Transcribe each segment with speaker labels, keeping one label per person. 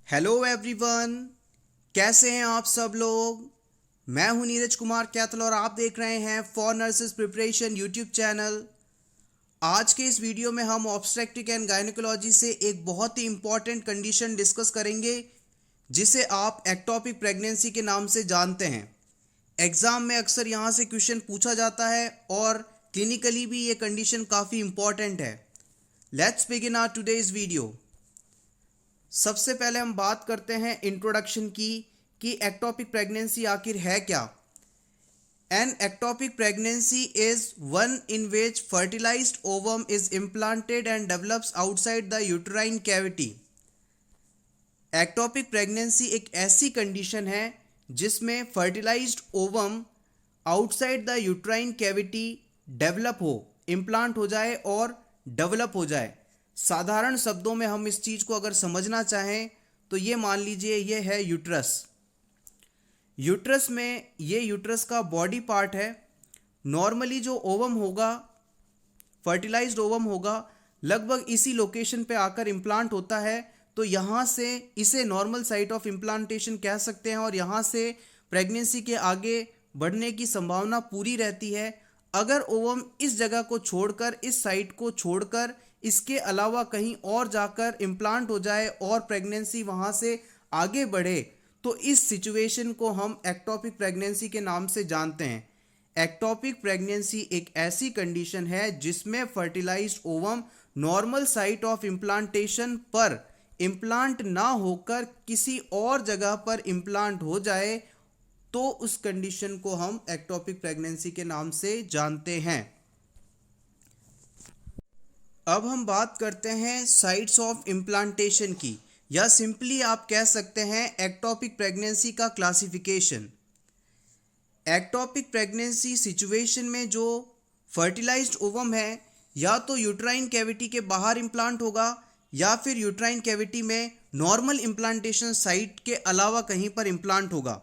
Speaker 1: Hello everyone, कैसे हैं आप सब लोग। मैं हूं नीरज कुमार कैथल और आप देख रहे हैं for nurses preparation YouTube channel. आज के इस वीडियो में हम ऑब्स्टेट्रिक एंड गायनेकोलॉजी से एक बहुत ही इंपॉर्टेंट कंडीशन डिस्कस करेंगे जिसे आप एक्टोपिक प्रेगनेंसी के नाम से जानते हैं। एग्ज़ाम में अक्सर यहाँ से क्वेश्चन पूछा जाता है और क्लिनिकली भी ये कंडीशन काफ़ी इंपॉर्टेंट है। Let's begin our today's video. सबसे पहले हम बात करते हैं इंट्रोडक्शन की कि एक्टोपिक प्रेगनेंसी आखिर है क्या। An ectopic pregnancy is one in which fertilised ovum is implanted and develops outside the uterine cavity. Ectopic pregnancy एक ऐसी कंडीशन है जिसमें fertilised ovum outside the uterine cavity develop हो, इम्प्लांट हो जाए और डेवलप हो जाए। साधारण शब्दों में हम इस चीज़ को अगर समझना चाहें तो ये मान लीजिए ये है यूट्रस। यूट्रस में ये यूट्रस का बॉडी पार्ट है। नॉर्मली जो ओवम होगा, फर्टिलाइज्ड ओवम होगा, लगभग इसी लोकेशन पे आकर इम्प्लांट होता है। तो यहाँ से इसे नॉर्मल साइट ऑफ इम्प्लांटेशन कह सकते हैं और यहाँ से प्रेगनेंसी के आगे बढ़ने की संभावना पूरी रहती है। अगर ओवम इस जगह को छोड़कर, इस साइट को छोड़कर इसके अलावा कहीं और जाकर इम्प्लांट हो जाए और प्रेगनेंसी वहाँ से आगे बढ़े तो इस सिचुएशन को हम एक्टोपिक प्रेगनेंसी के नाम से जानते हैं। एक्टोपिक प्रेगनेंसी एक ऐसी कंडीशन है जिसमें fertilised ovum normal site of implantation पर इम्प्लांट ना होकर किसी और जगह पर इम्प्लांट हो जाए तो उस कंडीशन को हम एक्टोपिक प्रेगनेंसी के नाम से जानते हैं। अब हम बात करते हैं साइट्स ऑफ इम्प्लांटेशन की, या सिंपली आप कह सकते हैं एक्टोपिक प्रेगनेंसी का क्लासिफिकेशन। एक्टोपिक प्रेगनेंसी सिचुएशन में जो फर्टिलाइज्ड ओवम है या तो यूट्राइन कैविटी के बाहर इम्प्लांट होगा या फिर यूट्राइन कैविटी में नॉर्मल इम्प्लांटेशन साइट के अलावा कहीं पर इम्प्लांट होगा।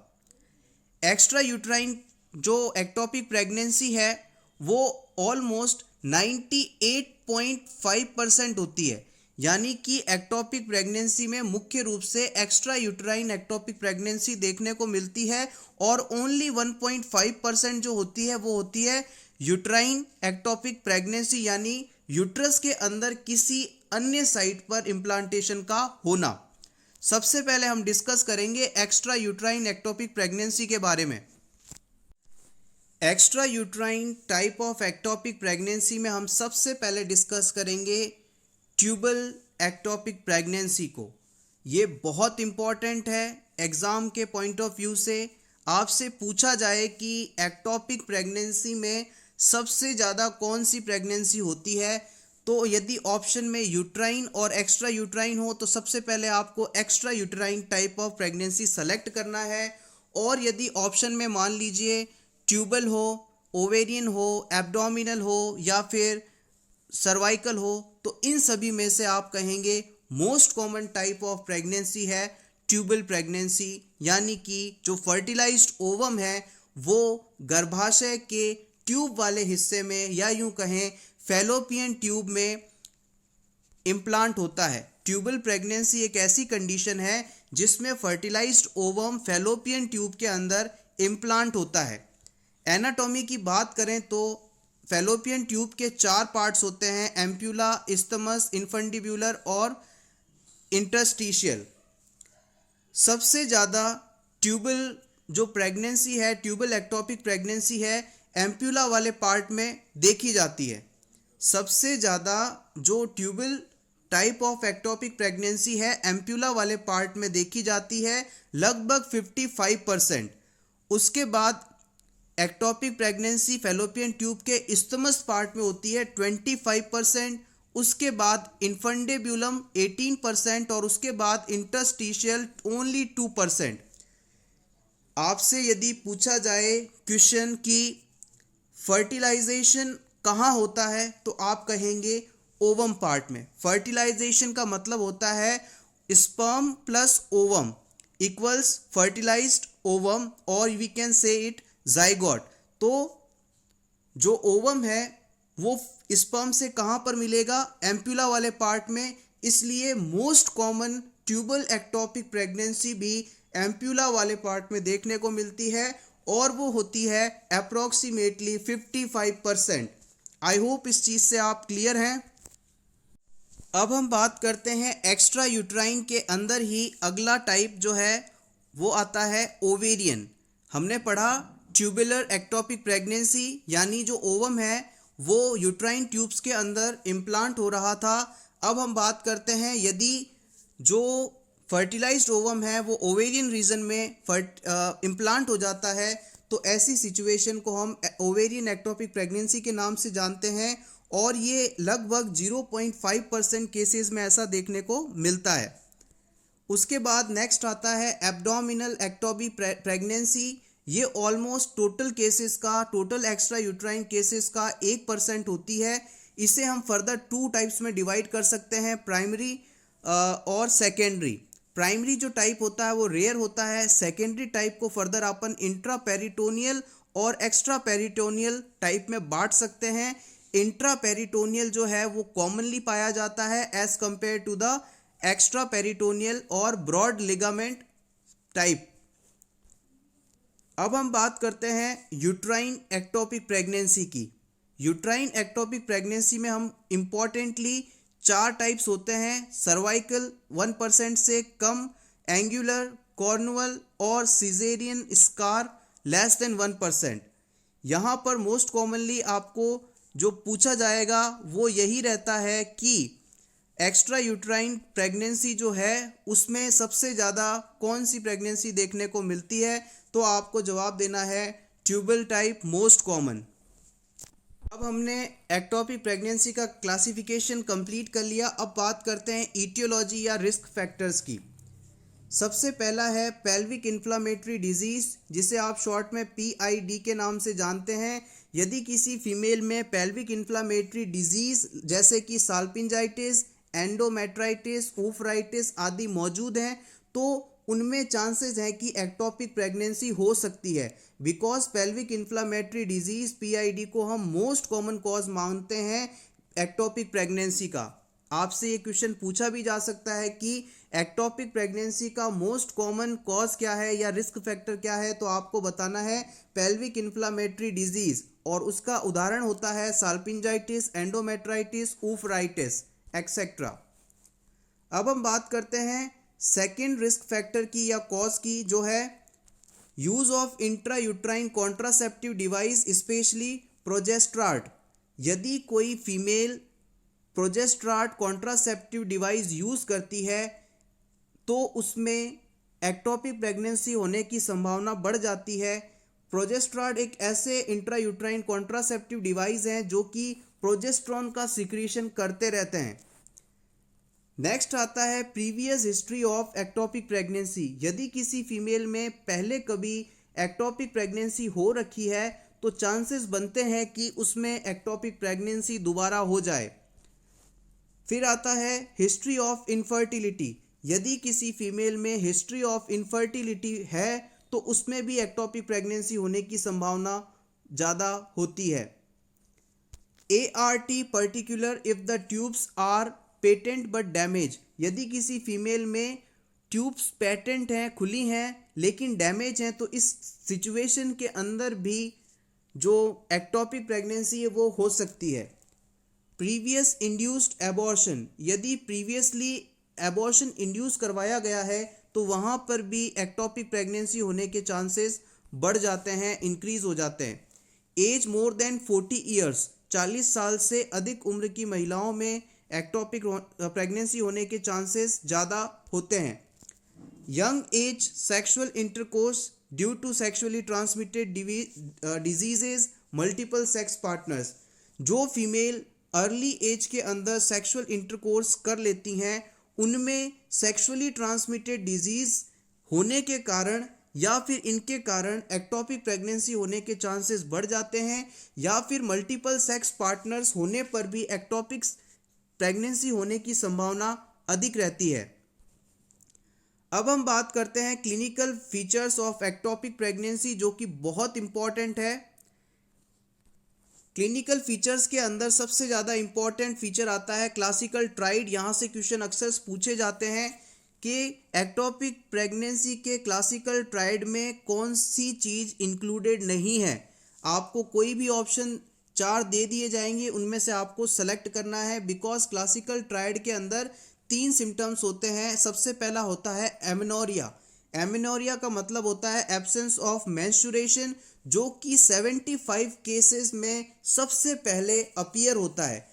Speaker 1: एक्स्ट्रा यूट्राइन जो एक्टोपिक प्रेगनेंसी है वो ऑलमोस्ट 98.5% होती है। यानी कि एक्टोपिक प्रेगनेंसी में मुख्य रूप से एक्स्ट्रा यूट्राइन एक्टोपिक प्रेगनेंसी देखने को मिलती है और ओनली 1.5% जो होती है वो होती है यूट्राइन एक्टोपिक प्रेगनेंसी, यानी यूट्रस के अंदर किसी अन्य साइट पर इम्प्लांटेशन का होना। सबसे पहले हम डिस्कस करेंगे एक्स्ट्रा यूट्राइन एक्टोपिक प्रेगनेंसी के बारे में। Extra uterine type of ectopic pregnancy में हम सबसे पहले डिस्कस करेंगे ट्यूबल एक्टोपिक प्रेगनेंसी को। ये बहुत इंपॉर्टेंट है। एग्ज़ाम के पॉइंट ऑफ व्यू से आपसे पूछा जाए कि एक्टोपिक प्रेगनेंसी में सबसे ज़्यादा कौन सी प्रेगनेंसी होती है, तो यदि ऑप्शन में यूट्राइन और एक्स्ट्रा यूट्राइन हो तो सबसे पहले आपको extra uterine type of pregnancy select करना है। और यदि ऑप्शन में मान लीजिए ट्यूबल हो, ओवेरियन हो, एब्डोमिनल हो या फिर सर्वाइकल हो, तो इन सभी में से आप कहेंगे most common type of pregnancy है ट्यूबल प्रेगनेंसी। यानी कि जो फर्टिलाइज्ड ओवम है वो गर्भाशय के ट्यूब वाले हिस्से में या यूं कहें फैलोपियन ट्यूब में इम्प्लांट होता है। ट्यूबल प्रेगनेंसी एक ऐसी कंडीशन है जिसमें फर्टिलाइज्ड ओवम फैलोपियन ट्यूब के अंदर इम्प्लांट होता है। एनाटॉमी की बात करें तो फैलोपियन ट्यूब के 4 पार्ट्स होते हैं, एम्प्यूला, इस्थमस, इन्फंडिब्यूलर और इंटरस्टिशियल। सबसे ज़्यादा ट्यूबल जो प्रेगनेंसी है, ट्यूबल एक्टोपिक प्रेगनेंसी है, एम्प्यूला वाले पार्ट में देखी जाती है। सबसे ज़्यादा जो tubal type of ectopic pregnancy है एम्प्यूला वाले पार्ट में देखी जाती है, लगभग 55%। उसके बाद एक्टोपिक प्रेगनेंसी फैलोपियन ट्यूब के इस्थमस पार्ट में होती है 25%। उसके बाद इन्फंडेब्यूलम 18% और उसके बाद इंटरस्टिशियल ओनली 2%। आपसे यदि पूछा जाए क्वेश्चन की फर्टिलाइजेशन कहाँ होता है तो आप कहेंगे ओवम पार्ट में। फर्टिलाइजेशन का मतलब होता है sperm plus ovum equals fertilised ovum और we can say it zygote. तो जो ओवम है वो स्पर्म से कहाँ पर मिलेगा? एम्प्यूला वाले पार्ट में। इसलिए most common tubal ectopic pregnancy भी एम्प्यूला वाले पार्ट में देखने को मिलती है और वो होती है अप्रोक्सीमेटली 55%। आई होप इस चीज़ से आप क्लियर हैं। अब हम बात करते हैं एक्स्ट्रा यूट्राइन के अंदर ही अगला टाइप जो है वो आता है ओवेरियन। हमने पढ़ा ट्यूबुलर एक्टोपिक प्रेगनेंसी यानी जो ओवम है वो यूट्राइन ट्यूब्स के अंदर इम्प्लांट हो रहा था। अब हम बात करते हैं यदि जो फर्टिलाइज्ड ओवम है वो ओवेरियन रीजन में इम्प्लांट हो जाता है तो ऐसी सिचुएशन को हम ओवेरियन एक्टोपिक प्रेगनेंसी के नाम से जानते हैं और ये लगभग 0.5% केसेस में ऐसा देखने को मिलता है। उसके बाद नेक्स्ट आता है एब्डोमिनल एक्टोपिक प्रेगनेंसी। ये ऑलमोस्ट टोटल केसेस का, टोटल एक्स्ट्रा यूट्राइन केसेस का 1% होती है। इसे हम फर्दर 2 टाइप्स में डिवाइड कर सकते हैं, प्राइमरी और सेकेंडरी। प्राइमरी जो टाइप होता है वो रेयर होता है। सेकेंडरी टाइप को फर्दर अपन इंट्रा पेरिटोनियल और एक्स्ट्रा पेरिटोनियल टाइप में बांट सकते हैं। इंट्रा पेरिटोनियल जो है वो कॉमनली पाया जाता है as compared to the extra peritoneal और ब्रॉड लिगामेंट टाइप। अब हम बात करते हैं यूट्राइन एक्टोपिक प्रेगनेंसी की। यूट्राइन एक्टोपिक प्रेगनेंसी में हम इम्पॉर्टेंटली 4 टाइप्स होते हैं, सर्वाइकल 1% से कम, एंगुलर, कॉर्नुअल और सिजेरियन स्कार लेस देन 1%। यहाँ पर मोस्ट कॉमनली आपको जो पूछा जाएगा वो यही रहता है कि एक्स्ट्रा यूट्राइन प्रेगनेंसी जो है उसमें सबसे ज़्यादा कौन सी प्रेगनेंसी देखने को मिलती है, तो आपको जवाब देना है ट्यूबल टाइप मोस्ट कॉमन। अब हमने एक्टोपिक प्रेगनेंसी का क्लासिफिकेशन कंप्लीट कर लिया। अब बात करते हैं ईटियोलॉजी या रिस्क फैक्टर्स की। सबसे पहला है पेल्विक इन्फ्लामेटरी डिजीज़, जिसे आप शॉर्ट में PID के नाम से जानते हैं। यदि किसी फीमेल में पेल्विक इन्फ्लामेटरी डिजीज़ जैसे कि साल्पिंजाइटिस, एंडोमेट्राइटिस, ऊफराइटिस आदि मौजूद हैं तो उनमें चांसेस हैं कि एक्टोपिक प्रेगनेंसी हो सकती है। Because pelvic inflammatory disease PID को हम मोस्ट कॉमन कॉज मानते हैं एक्टोपिक प्रेगनेंसी का। आपसे ये क्वेश्चन पूछा भी जा सकता है कि एक्टोपिक प्रेगनेंसी का मोस्ट कॉमन कॉज क्या है या रिस्क फैक्टर क्या है, तो आपको बताना है पेल्विक इन्फ्लामेटरी डिजीज़ और उसका उदाहरण होता है साल्पिंजाइटिस, एंडोमेट्राइटिस, ऊफराइटिस एक्सेट्रा। अब हम बात करते हैं सेकेंड रिस्क फैक्टर की या कॉज की, जो है use of intra uterine contraceptive device specially progestasert. यदि कोई female progestasert contraceptive device use करती है तो उसमें एक्टोपिक प्रेगनेंसी होने की संभावना बढ़ जाती है। प्रोजेस्ट्राट एक ऐसे इंट्रा यूट्राइन कॉन्ट्रासेप्टिव डिवाइस हैं जो कि प्रोजेस्ट्रॉन का सिक्रीशन करते रहते हैं। नेक्स्ट आता है previous history of ectopic pregnancy. यदि किसी फीमेल में पहले कभी एक्टोपिक प्रेगनेंसी हो रखी है तो चांसेस बनते हैं कि उसमें एक्टोपिक प्रेगनेंसी दोबारा हो जाए। फिर आता है हिस्ट्री ऑफ इनफर्टिलिटी। यदि किसी फीमेल में हिस्ट्री ऑफ इनफर्टिलिटी है तो उसमें भी एक्टोपिक प्रेगनेंसी होने की संभावना ज़्यादा होती है। ART particular if the tubes are patent but damage. यदि किसी फीमेल में ट्यूब्स पेटेंट हैं, खुली हैं, लेकिन डैमेज हैं तो इस सिचुएशन के अंदर भी जो एक्टोपिक प्रेगनेंसी है वो हो सकती है। Previous induced abortion. यदि प्रीवियसली एबॉर्शन इंड्यूस करवाया गया है तो वहाँ पर भी एक्टोपिक प्रेगनेंसी होने के चांसेस बढ़ जाते हैं, इंक्रीज हो जाते हैं। As more than 40 years. 40 साल से अधिक उम्र की महिलाओं में एक्टोपिक प्रेगनेंसी होने के चांसेस ज़्यादा होते हैं। Young age sexual intercourse due to sexually transmitted diseases, multiple sex partners. जो फीमेल अर्ली एज के अंदर सेक्सुअल इंटरकोर्स कर लेती हैं उनमें सेक्सुअली ट्रांसमिटेड डिजीज़ होने के कारण या फिर इनके कारण एक्टोपिक प्रेगनेंसी होने के चांसेस बढ़ जाते हैं, या फिर मल्टीपल सेक्स पार्टनर्स होने पर भी एक्टोपिक प्रेगनेंसी होने की संभावना अधिक रहती है। अब हम बात करते हैं clinical features of ectopic pregnancy, जो कि बहुत इंपॉर्टेंट है। क्लिनिकल फीचर्स के अंदर सबसे ज़्यादा इंपॉर्टेंट फीचर आता है क्लासिकल ट्राइड। यहाँ से क्वेश्चन अक्सर पूछे जाते हैं कि एक्टोपिक प्रेगनेंसी के क्लासिकल ट्रायड में कौन सी चीज़ इंक्लूडेड नहीं है। आपको कोई भी ऑप्शन 4 दे दिए जाएंगे, उनमें से आपको सेलेक्ट करना है। बिकॉज क्लासिकल ट्रायड के अंदर 3 सिम्टम्स होते हैं। सबसे पहला होता है एमेनोरिया। एमेनोरिया का मतलब होता है एब्सेंस ऑफ मेंस्ट्रुएशन, जो कि 75 केसेस में सबसे पहले अपीयर होता है।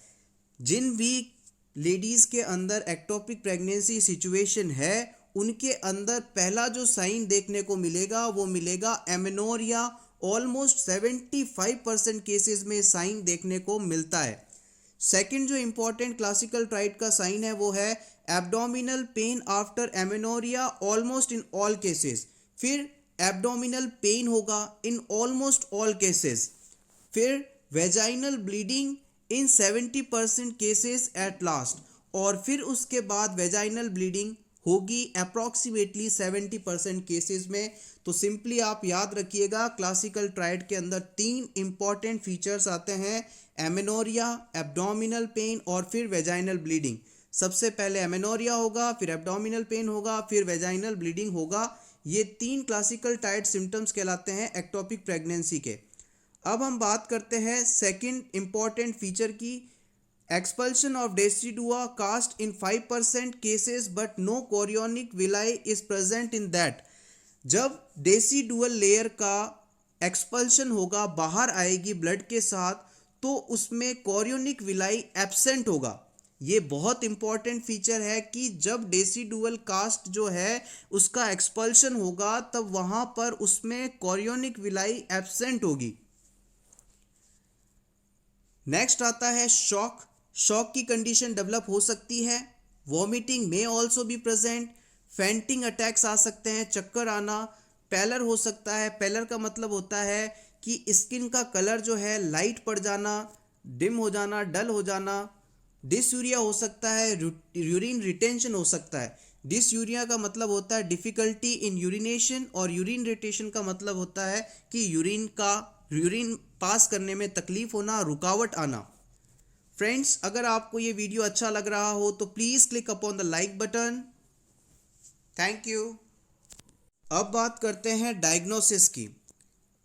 Speaker 1: जिन भी लेडीज़ के अंदर एक्टोपिक प्रेगनेंसी सिचुएशन है, उनके अंदर पहला जो साइन देखने को मिलेगा वो मिलेगा एमेनोरिया। ऑलमोस्ट 75% केसेस में साइन देखने को मिलता है। सेकंड जो इंपॉर्टेंट क्लासिकल ट्रायड का साइन है वो है abdominal pain after amenorrhoea almost in all cases. फिर एब्डोमिनल पेन होगा इन ऑलमोस्ट ऑल केसेस। फिर vaginal bleeding in 70% cases at last, और फिर उसके बाद वेजाइनल ब्लीडिंग होगी अप्रॉक्सीमेटली 70% केसेस में। तो सिंपली आप याद रखिएगा, क्लासिकल ट्रायड के अंदर 3 इंपॉर्टेंट फीचर्स आते हैं, एमेनोरिया, एब्डोमिनल पेन और फिर वेजाइनल ब्लीडिंग। सबसे पहले एमेनोरिया होगा, फिर एब्डोमिनल पेन होगा, फिर वेजाइनल ब्लीडिंग होगा। ये 3 क्लासिकल ट्रायड सिम्टम्स कहलाते हैं एक्टोपिक प्रेगनेंसी के। अब हम बात करते हैं सेकंड इंपॉर्टेंट फीचर की, expulsion of decidua cast in 5% cases but no chorionic villi is present in that. जब डेसिडुअल लेयर का एक्सपल्शन होगा, बाहर आएगी ब्लड के साथ, तो उसमें कोरियोनिक विलाई एब्सेंट होगा। ये बहुत इंपॉर्टेंट फीचर है कि जब डेसिडुअल कास्ट जो है उसका एक्सपल्शन होगा, तब वहां पर उसमें कोरियोनिक विलाई एब्सेंट होगी। नेक्स्ट आता है शॉक। शॉक की कंडीशन डेवलप हो सकती है। वॉमिटिंग में also be present. Fainting attacks आ सकते हैं, चक्कर आना। पैलर हो सकता है। पैलर का मतलब होता है कि स्किन का कलर जो है लाइट पड़ जाना, डिम हो जाना, डल हो जाना। डिसयूरिया हो सकता है। यूरिन रिटेंशन हो सकता है। डिसयूरिया का मतलब होता है डिफिकल्टी इन यूरिनेशन, और यूरिन रिटेंशन का मतलब होता है कि यूरिन पास करने में तकलीफ होना, रुकावट आना। फ्रेंड्स, अगर आपको ये वीडियो अच्छा लग रहा हो तो please click upon the like button. Thank you. अब बात करते हैं डायग्नोसिस की।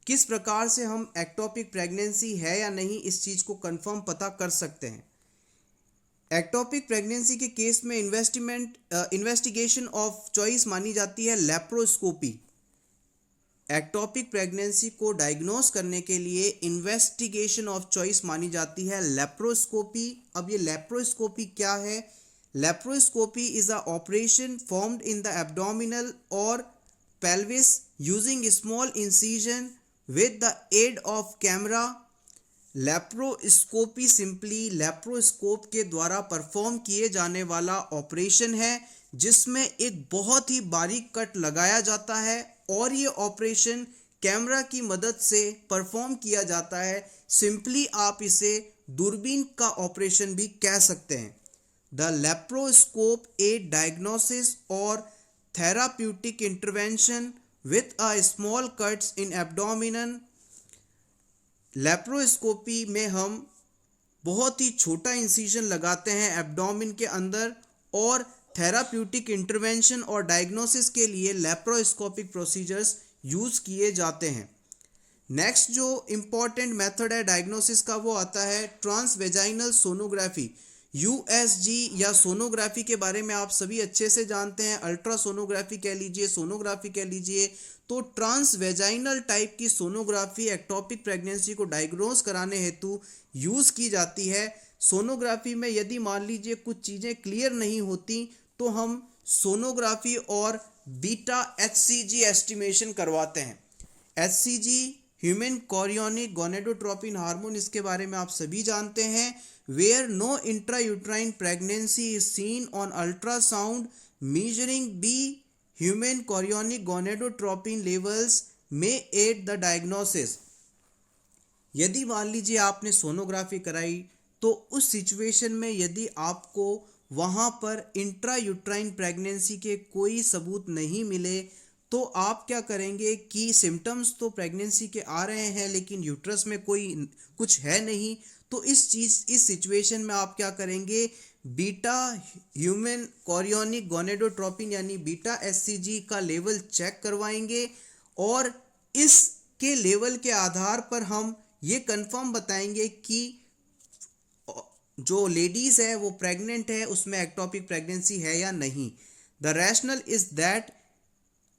Speaker 1: किस प्रकार से हम एक्टोपिक प्रेगनेंसी है या नहीं इस चीज़ को कंफर्म पता कर सकते हैं। एक्टोपिक प्रेगनेंसी के केस में इन्वेस्टिगेशन ऑफ चॉइस मानी जाती है लेप्रोस्कोपी। एक्टोपिक प्रेगनेंसी को डायग्नोस करने के लिए इन्वेस्टिगेशन ऑफ चॉइस मानी जाती है लेप्रोस्कोपी। अब ये लेप्रोस्कोपी क्या है? Laparoscopy is a operation formed in the abdominal और pelvis using small incision with the aid of camera. Laparoscopy simply laparoscope के द्वारा परफॉर्म किए जाने वाला ऑपरेशन है, जिसमें एक बहुत ही बारीक कट लगाया जाता है और ये ऑपरेशन कैमरा की मदद से परफॉर्म किया जाता है। सिंपली आप इसे दूरबीन का ऑपरेशन भी कह सकते हैं। द लेप्रोस्कोप एड डायग्नोसिस और therapeutic intervention with a small cuts in abdominal. Laparoscopy में हम बहुत ही छोटा इंसिजन लगाते हैं एब्डोमिन के अंदर, और थेराप्यूटिक इंटरवेंशन और डायग्नोसिस के लिए लेप्रोस्कोपिक प्रोसीजर्स यूज़ किए जाते हैं। नेक्स्ट जो इम्पॉर्टेंट मेथड है डायग्नोसिस का वो आता है ट्रांसवेजाइनल सोनोग्राफी। यूएसजी या सोनोग्राफी के बारे में आप सभी अच्छे से जानते हैं। अल्ट्रासोनोग्राफी कह लीजिए, सोनोग्राफी कह लीजिए। तो ट्रांसवेजाइनल टाइप की सोनोग्राफी एक्टोपिक प्रेगनेंसी को डायग्नोस कराने हेतु यूज़ की जाती है। सोनोग्राफी में यदि मान लीजिए कुछ चीज़ें क्लियर नहीं होती तो हम सोनोग्राफी और बीटा एचसीजी एस्टिमेशन करवाते हैं। HCG human chorionic gonadotropin hormone, इसके बारे में आप सभी जानते हैं। Where no intrauterine pregnancy is seen on ultrasound measuring be human chorionic gonadotropin levels may aid the diagnosis. यदि मान लीजिए आपने सोनोग्राफी कराई तो उस सिचुएशन में यदि आपको वहाँ पर इंट्रायूट्राइन प्रेगनेंसी के कोई सबूत नहीं मिले तो आप क्या करेंगे कि सिम्टम्स तो प्रेगनेंसी के आ रहे हैं लेकिन यूट्रस में कोई कुछ है नहीं, तो इस सिचुएशन में आप क्या करेंगे, बीटा ह्यूमन कोरियोनिक गोनेडोट्रोपिन यानी बीटा एससीजी का लेवल चेक करवाएंगे और इसके लेवल के आधार पर हम ये कंफर्म बताएंगे कि जो लेडीज है वो प्रेग्नेंट है, उसमें एक्टोपिक प्रेगनेंसी है या नहीं। The rational is that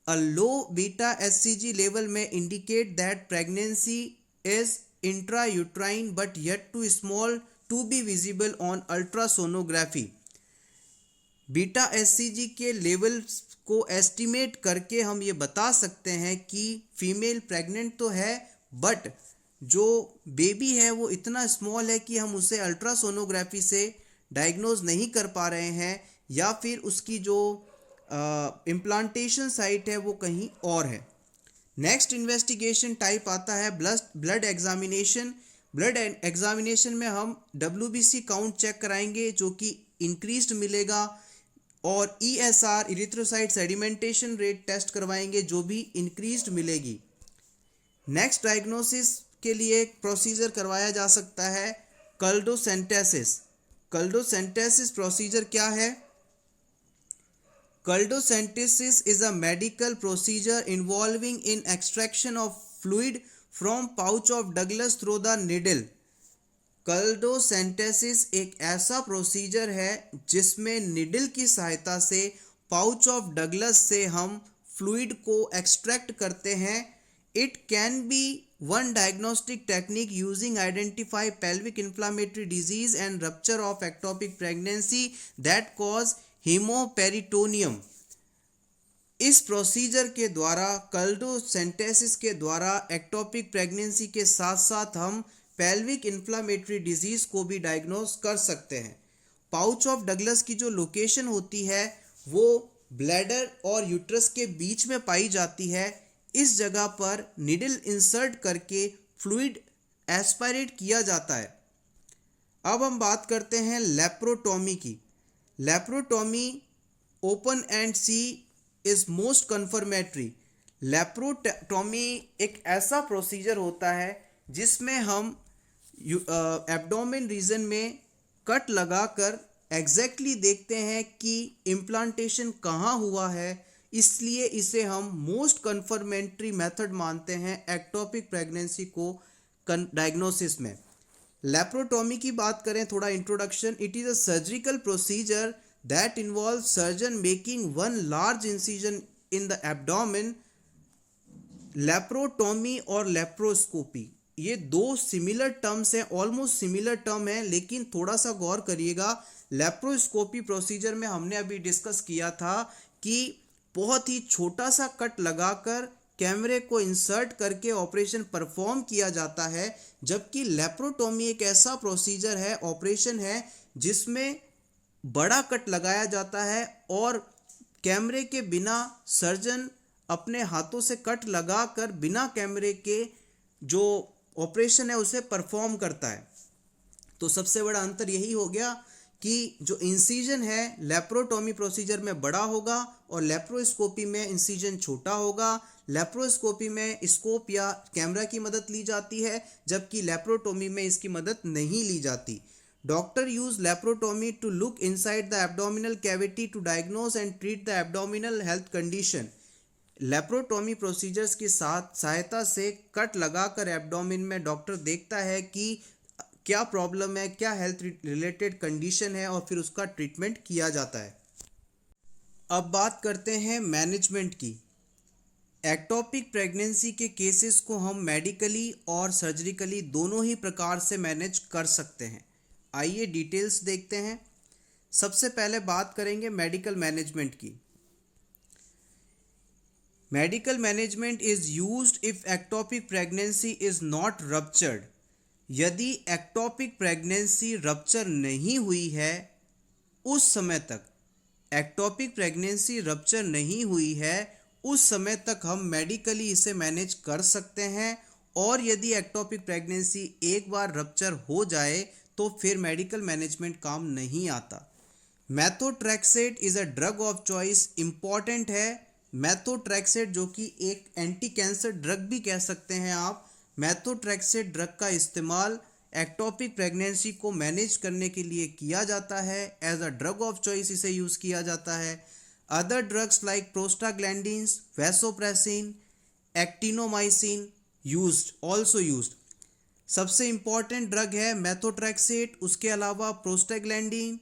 Speaker 1: a low beta HCG level में indicate that pregnancy is intrauterine but yet too small to be visible on ultrasonography. Beta HCG के लेवल्स को एस्टिमेट करके हम ये बता सकते हैं कि फीमेल प्रेग्नेंट तो है बट जो बेबी है वो इतना स्मॉल है कि हम उसे अल्ट्रासोनोग्राफी से डायग्नोज नहीं कर पा रहे हैं, या फिर उसकी जो इम्प्लांटेशन साइट है वो कहीं और है। नेक्स्ट इन्वेस्टिगेशन टाइप आता है ब्लड एग्जामिनेशन। ब्लड एग्जामिनेशन में हम WBC काउंट चेक कराएंगे जो कि इंक्रीज्ड मिलेगा, और ESR erythrocyte sedimentation rate test करवाएंगे जो भी इंक्रीज्ड मिलेगी। नेक्स्ट डायग्नोसिस के लिए एक प्रोसीजर करवाया जा सकता है कल्डोसेंटेसिस। कल्डोसेंटेसिस प्रोसीजर क्या है? Culdocentesis is a medical procedure involving in extraction of fluid from pouch of Douglas through the needle. Culdocentesis एक ऐसा प्रोसीजर है जिसमें निडल की सहायता से पाउच ऑफ डगलस से हम फ्लूइड को एक्सट्रैक्ट करते हैं। It can be one diagnostic technique using identify pelvic inflammatory disease and rupture of ectopic pregnancy that cause hemoperitoneum। इस प्रोसीजर के द्वारा कल्डोसेंटेसिस के द्वारा एक्टोपिक प्रेगनेंसी के साथ साथ हम पेल्विक इन्फ्लामेटरी डिजीज को भी डायग्नोस कर सकते हैं। पाउच ऑफ डगलस की जो लोकेशन होती है वो ब्लैडर और यूट्रस के बीच में पाई जाती है। इस जगह पर निडल इंसर्ट करके फ्लूइड एस्पायरेट किया जाता है। अब हम बात करते हैं लेप्रोटोमी की। Laparotomy open and see is most confirmatory. Laparotomy एक ऐसा प्रोसीजर होता है जिसमें हम एब्डोमेन रीजन में कट लगाकर एग्जैक्टली देखते हैं कि इम्प्लांटेशन कहाँ हुआ है, इसलिए इसे हम मोस्ट कन्फर्मेटरी मेथड मानते हैं एक्टोपिक प्रेगनेंसी को डायग्नोसिस में। लेप्रोटोमी की बात करें, थोड़ा introduction. It is a surgical procedure that involve surgeon making one large incision in the abdomen. Laparotomy और लेप्रोस्कोपी ये दो सिमिलर टर्म्स हैं, ऑलमोस्ट सिमिलर टर्म है, लेकिन थोड़ा सा गौर करिएगा। लेप्रोस्कोपी प्रोसीजर में हमने अभी डिस्कस किया था कि बहुत ही छोटा सा कट लगाकर कैमरे को इंसर्ट करके ऑपरेशन परफॉर्म किया जाता है, जबकि लेप्रोटोमी एक ऐसा प्रोसीजर है, ऑपरेशन है, जिसमें बड़ा कट लगाया जाता है और कैमरे के बिना सर्जन अपने हाथों से कट लगाकर बिना कैमरे के जो ऑपरेशन है उसे परफॉर्म करता है। तो सबसे बड़ा अंतर यही हो गया कि जो इंसिजन है लेप्रोटोमी प्रोसीजर में बड़ा होगा और लेप्रोस्कोपी में इंसिजन छोटा होगा। लेप्रोस्कोपी में स्कोप या कैमरा की मदद ली जाती है, जबकि लेप्रोटोमी में इसकी मदद नहीं ली जाती। Doctor use laparotomy to look inside the abdominal cavity to diagnose and treat the abdominal health condition. Laparotomy procedures की सहायता से कट लगाकर एब्डोमिन में डॉक्टर देखता है कि क्या प्रॉब्लम है, क्या हेल्थ रिलेटेड कंडीशन है, और फिर उसका ट्रीटमेंट किया जाता है। अब बात करते हैं मैनेजमेंट की। एक्टोपिक प्रेगनेंसी के केसेस को हम मेडिकली और सर्जरिकली दोनों ही प्रकार से मैनेज कर सकते हैं। आइए डिटेल्स देखते हैं। सबसे पहले बात करेंगे मेडिकल मैनेजमेंट की। Medical management is used if ectopic pregnancy is not ruptured. यदि एक्टोपिक प्रेगनेंसी रप्चर नहीं हुई है, उस समय तक एक्टोपिक प्रेगनेंसी रप्चर नहीं हुई है, उस समय तक हम मेडिकली इसे मैनेज कर सकते हैं। और यदि एक्टोपिक प्रेगनेंसी एक बार रप्चर हो जाए तो फिर मेडिकल मैनेजमेंट काम नहीं आता। Methotrexate is a drug of choice, important है। मेथोट्रेक्सेट जो कि एक एंटी कैंसर ड्रग भी कह सकते हैं आप। मेथोट्रेक्सेट ड्रग का इस्तेमाल एक्टोपिक प्रेगनेंसी को मैनेज करने के लिए किया जाता है। As a drug of choice इसे यूज़ किया जाता है। Other drugs like prostaglandins, vasopressin, actinomycin also used. सबसे इम्पॉर्टेंट ड्रग है मेथोट्रेक्सेट, उसके अलावा प्रोस्टाग्लैंडिन,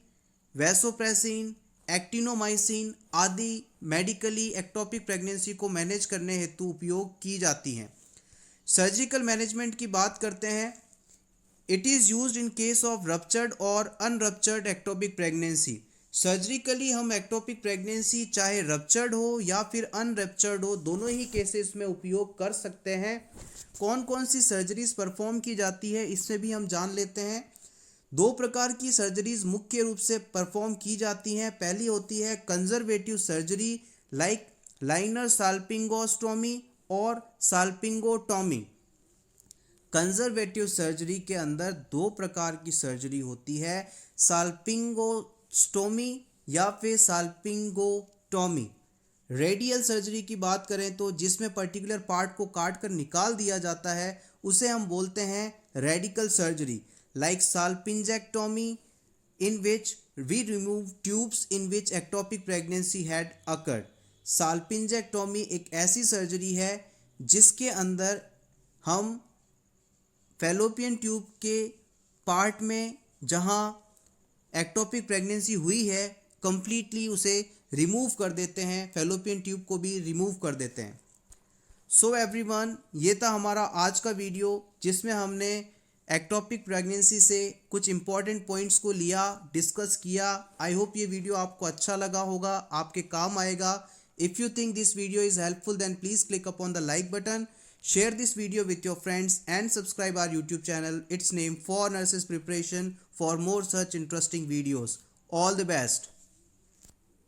Speaker 1: वैसोप्रेसिन, एक्टिनोमाइसिन आदि मेडिकली एक्टोपिक प्रेगनेंसी को मैनेज करने हेतु उपयोग की जाती हैं। सर्जिकल मैनेजमेंट की बात करते हैं। It is used in case of ruptured और अनरप्चर्ड एक्टोपिक प्रेगनेंसी। सर्जिकली हम एक्टोपिक प्रेगनेंसी चाहे रप्चर्ड हो या फिर अनरप्चर्ड हो, दोनों ही केसेस में उपयोग कर सकते हैं। कौन कौन सी सर्जरीज परफॉर्म की जाती है इसमें भी हम जान लेते हैं। 2 प्रकार की सर्जरीज मुख्य रूप से परफॉर्म की जाती हैं। पहली होती है कंजर्वेटिव सर्जरी लाइक लाइनर साल्पिंगोस्टोमी और साल्पिंगोटॉमी। कंजर्वेटिव सर्जरी के अंदर 2 प्रकार की सर्जरी होती है, साल्पिंगोस्टोमी या फिर साल्पिंगोटॉमी। रेडियल सर्जरी की बात करें तो जिसमें पर्टिकुलर पार्ट को काट कर निकाल दिया जाता है उसे हम बोलते हैं radical surgery like salpingectomy, in which we remove tubes in which ectopic pregnancy had occurred. Salpingectomy एक ऐसी सर्जरी है जिसके अंदर हम फैलोपियन ट्यूब के पार्ट में जहां एक्टोपिक प्रेगनेंसी हुई है कंप्लीटली उसे रिमूव कर देते हैं, फैलोपियन ट्यूब को भी रिमूव कर देते हैं। सो एवरीवन, ये था हमारा आज का वीडियो जिसमें हमने एक्टोपिक प्रेगनेंसी से कुछ इंपॉर्टेंट पॉइंट्स को लिया, डिस्कस किया। आई होप ये वीडियो आपको अच्छा लगा होगा, आपके काम आएगा। If you think this video is helpful then please click upon the like button, share this video with your friends and subscribe our YouTube channel. Its name For Nurses Preparation for more such interesting videos. All the best.